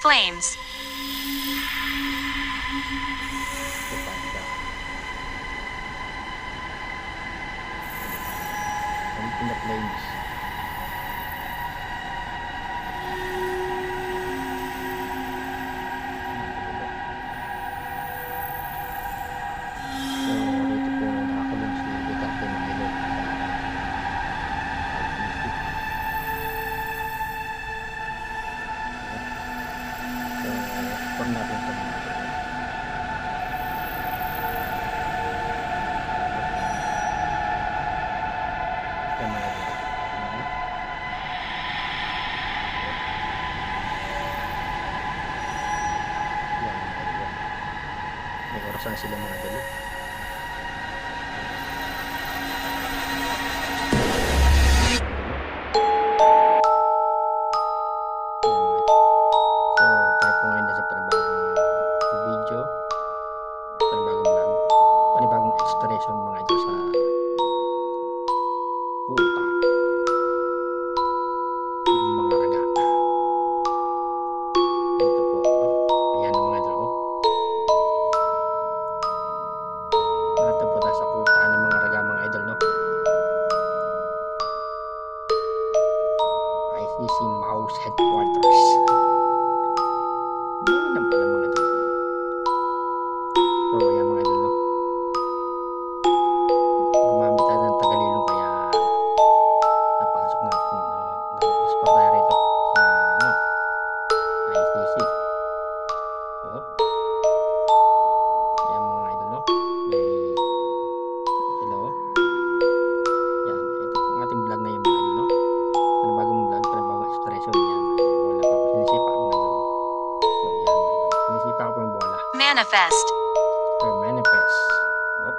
flames. In the flames. Saan sila mga dalo? So, tayo po ngayon sa panibagong video, panibagong vlog, panibagong exploration mga ito sa puta ng mga raga. Ito po, ayan mga dalo. Natin po tayo sa kuta ng mga raga mga idol, no? ICC Mouse Headquarters. Mayroon pala mga idol. So ayan mga idol, no? Gumamit tayo ng tagalilong kaya napasok natin nag-explore tayo rito sa ano, ICC. So ayan mga idol, no? Hello. Yan, ito po ang ating vlog ngayon mga idol, no? Panibagong vlog, panibagong exploration. Yan mga idol. Bola pa ako sinisipa mga idol. So yan mga idol. Sinisipa ko po yung bola. Manifest. So manifest. Whoop.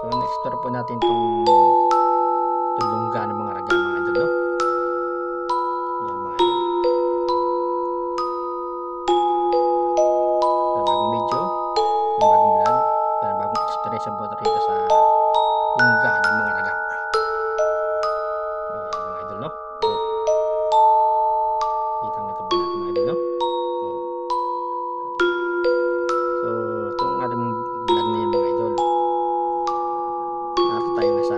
So na-explore po natin itong lungga ng mga raga mga idol, no? Yan mga idol. Panibagong video, panibagong vlog, panibagong exploration po rito sa lungga ng mga raga. So, yan mga idol, no? Oh. Kitang ito po natin mga idol, no? Oh. So itong ating vlog na yan mga idol, narito tayo nga sa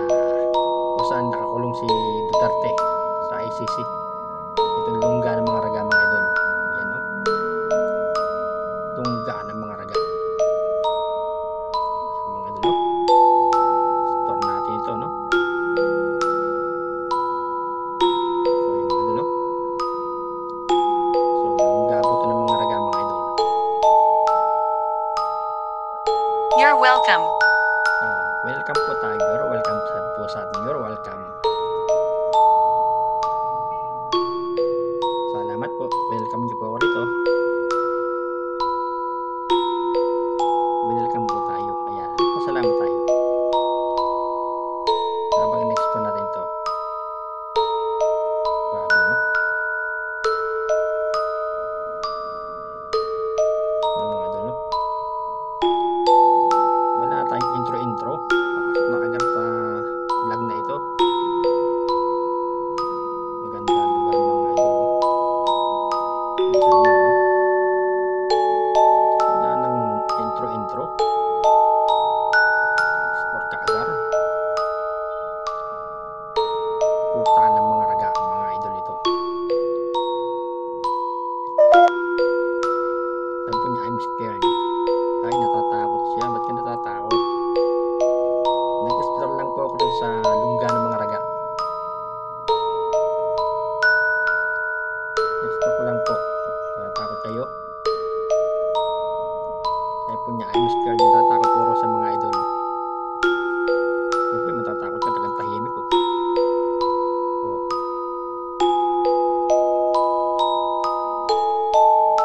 kung saan nakakulong si Duterte sa ICC. Itong lungga ng mga raga mga idol. Yan, no? Lungga ng mga raga. Yan, mga idol, no? Store natin ito, no? So yan mga idol, no? So lungga po ito ng mga raga mga idol. You're welcome. Welcome po tayo. You're welcome po sa atin. You're welcome. Salamat po. Welcome niyo po ako rito. Welcome po tayo. Kaya pasalamat tayo. Habang next po natin to. Grabe, no? Yung mga idol, no? Wala na tayong intro. Pasok na agad sa vlog na ito. Maganda lugar mga idol, no? Isa naman, no? Wala nang intro. Explore ka agad. Puta ng mga raga mga idol ito. Sabi po niya, I'm scared. Ay, natatakot siya. Ba't ka natatakot? Nag-explore lang po ako dun sa lungga ng mga raga. Explore ko lang po. Natatakot kayo? Sabi po niya, I'm scared. Natatakot puro sa mga idol. Siyempre, matatakot ka. Tagang tahimik ko. Oh.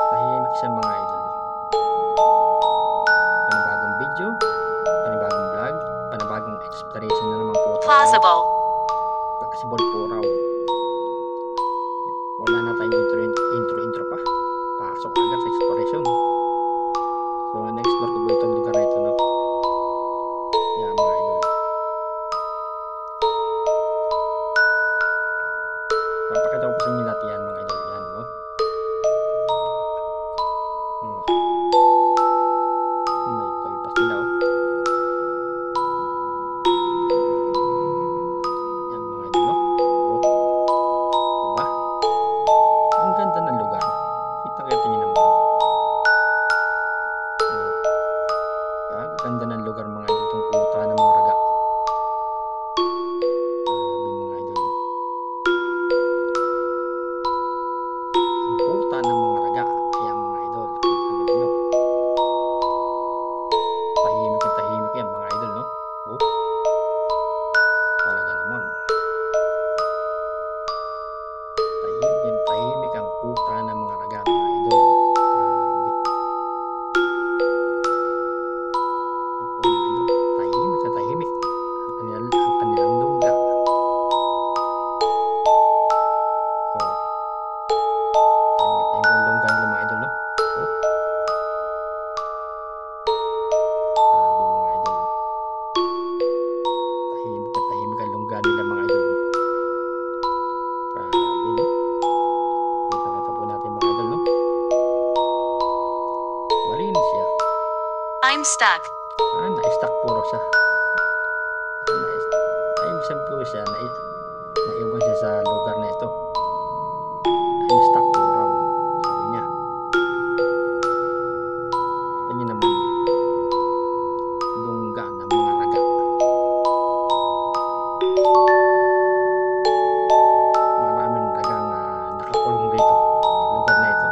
Tahimik siya mga idol. Panibagong video, panibagong vlog, panibagong exploration na naman po tayo. Plausible. Plausible po raw. Wala na tayong intro pa. Pasok agad sa exploration. So na-explore ko po itong lugar na ito, no? Yan mga idol. I'm stuck. Na-stuck puro siya. Ibig sabihin po siya, naiwan siya sa lugar na ito. I'm stuck po raw, sabi niya. Ito niyo naman, lungga ng mga raga. Maraming ragang nakakulong dito sa lugar na ito.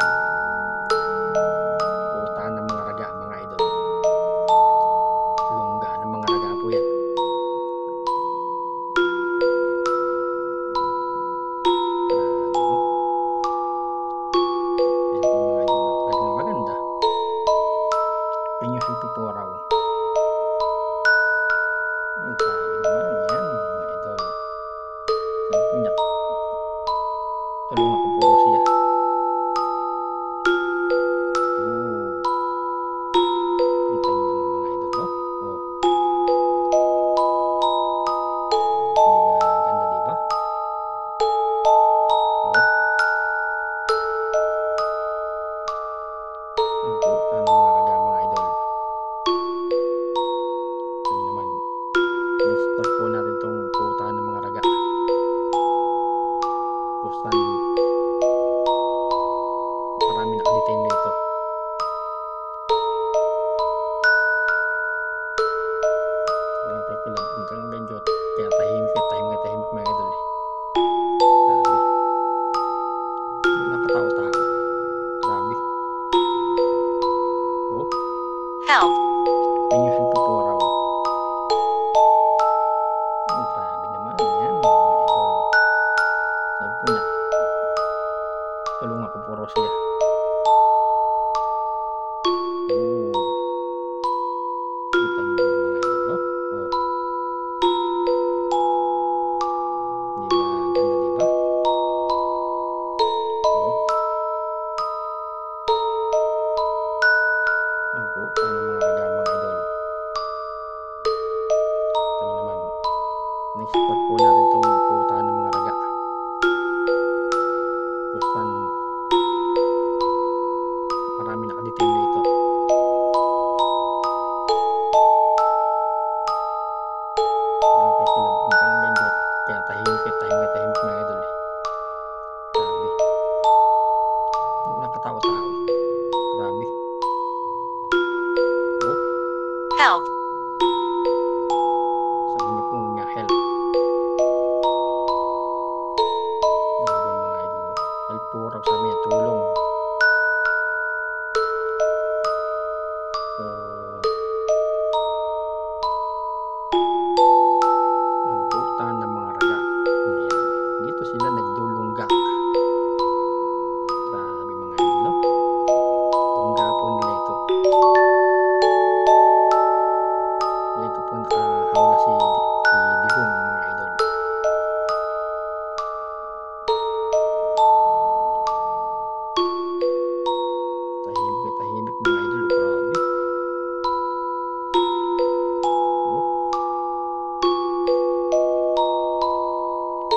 Kutaan ng mga raga, mga idol. Lungga ng mga raga po yan. Raw. Ang sabi naman yan, mga idol. Sabi ko niya, tulungan ko puro siya. Kita niyo naman mga idol, no? Diba, ganda diba? Ang puta ng mga raga, mga idol. Next po natin itong puta ng mga raga. Kustan marami nakadetain dito. Wala tayo kilab hanggang benjot. Kaya tahimik mga idol eh. Grabe. Nakatao-tao. Grabe. Help. Can you help po raw? Grabe naman yan mga idol. Sabi po niya, tulungan ko puro siya. Kita niyo naman mga idol, no? Diba, ganda diba? Ang puta ng mga raga, mga idol. Ito niyo naman. Next part po natin itong puta ng mga raga. Kustan marami nakadetain dito. Wala tayo kilab hanggang benjot. Kaya tahimik mga idol eh. Grabe. Nakatao-tao. Grabe. Help. Sabi niya po nga help. Grabe mga idol. Help po raw, sabi niya, tulong. So, ang puta ng mga raga. Ayan. Dito sila nagdulungga. Grabe mga idol, no? Lungga po nila ito. Dito po nakahawla si Digong, mga idol. Tahimik mga idol. Grabe.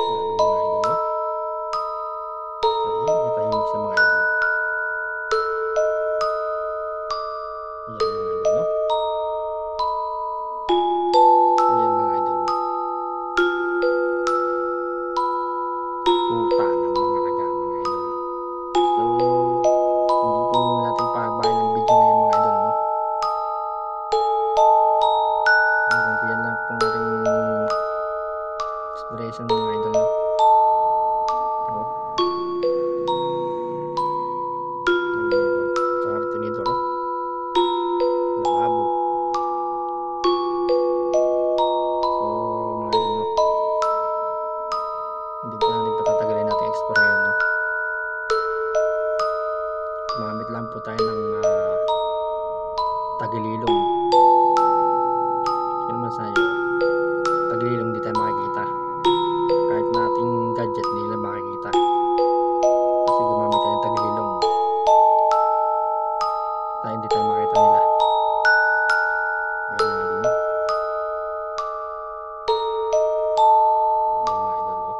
Grabe mga idol, no? Tahimik sa mga idol. Ayan mga idol, no? Ayan mga idol. Puta ng mga raga, mga idol. So, hindi po natin pahabayan ng video ngayon mga idol, no? Yan lang po ang ating exploration mga idol, no? Tsaka rito nito, no? Lababo. So, mga idol, no? Hindi po natin patatagalin natin explore ngayon, no? Gumamit lang po tayo ng tagililong. Kasi naman sa'yo, tagililong di tayo makikita. Kahit na ating gadget, di nila makikita. Kasi gumamit tayo ng tagililong. Tayo hindi tayo makita nila. Ayan mga idol, no? Ayan mga idol, no?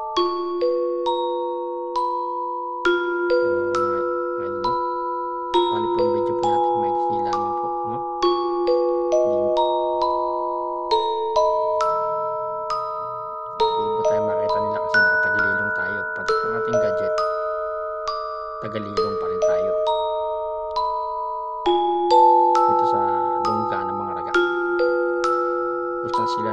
So, mga idol, no? Bali po ang video po natin, maiksi lamang po, no? sila